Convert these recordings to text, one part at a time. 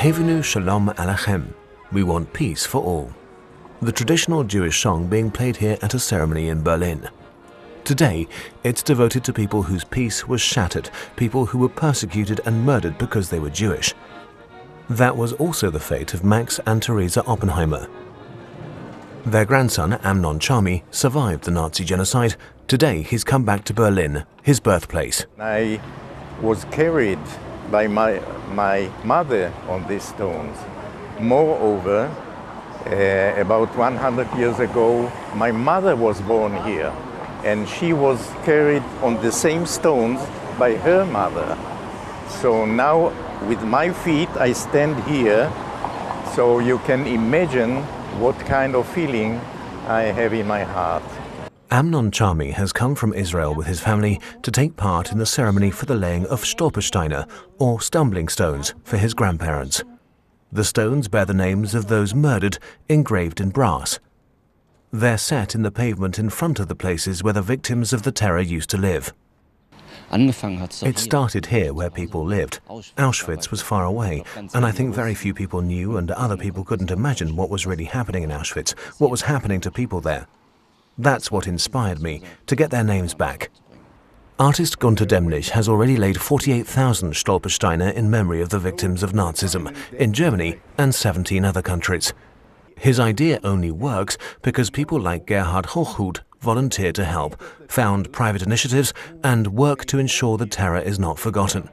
Havenu Shalom Alechem, we want peace for all. The traditional Jewish song being played here at a ceremony in Berlin. Today, it's devoted to people whose peace was shattered, people who were persecuted and murdered because they were Jewish. That was also the fate of Max and Theresa Oppenheimer. Their grandson, Amnon Carmi, survived the Nazi genocide. Today, he's come back to Berlin, his birthplace. I was carried by my mother on these stones. Moreover, about 100 years ago, my mother was born here, and she was carried on the same stones by her mother. So now, with my feet, I stand here, so you can imagine what kind of feeling I have in my heart. Amnon Carmi has come from Israel with his family to take part in the ceremony for the laying of Stolpersteine, or stumbling stones, for his grandparents. The stones bear the names of those murdered, engraved in brass. They're set in the pavement in front of the places where the victims of the terror used to live. It started here where people lived. Auschwitz was far away, and I think very few people knew, and other people couldn't imagine what was really happening in Auschwitz, what was happening to people there. That's what inspired me, to get their names back. Artist Gunter Demnig has already laid 48,000 Stolpersteine in memory of the victims of Nazism in Germany and 17 other countries. His idea only works because people like Gerhard Hochhuth volunteer to help, found private initiatives, and work to ensure the terror is not forgotten.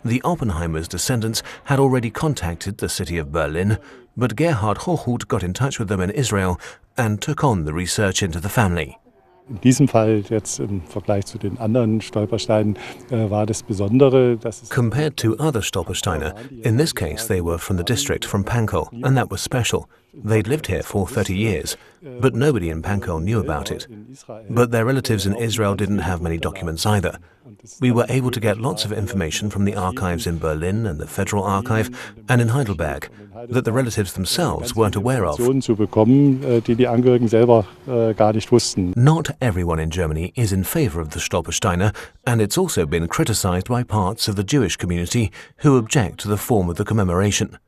The Oppenheimers' descendants had already contacted the city of Berlin, but Gerhard Hochhuth got in touch with them in Israel and took on the research into the family. In diesem Fall jetzt im Vergleich zu den anderen Stolpersteinen war das Besondere, dass es compared to other Stolpersteine, in this case they were from the district, from Pankow, and that was special. They'd lived here for 30 years, but nobody in Pankow knew about it. But their relatives in Israel didn't have many documents either. We were able to get lots of information from the archives in Berlin and the Federal Archive and in Heidelberg that the relatives themselves weren't aware of. Not everyone in Germany is in favor of the Stolpersteine, and it's also been criticized by parts of the Jewish community who object to the form of the commemoration.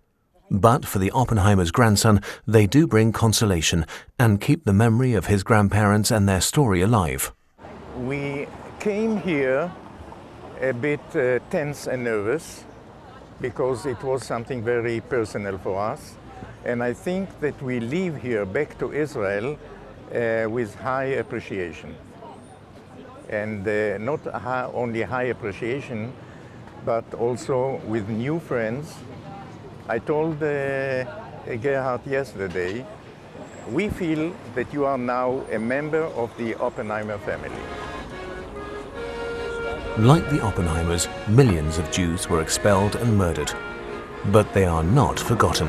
But for the Oppenheimers' grandson, they do bring consolation and keep the memory of his grandparents and their story alive. We came here a bit tense and nervous because it was something very personal for us. And I think that we leave here back to Israel with high appreciation. And not only high appreciation, but also with new friends. I told Gerhard yesterday, we feel that you are now a member of the Oppenheimer family. Like the Oppenheimers, millions of Jews were expelled and murdered. But they are not forgotten.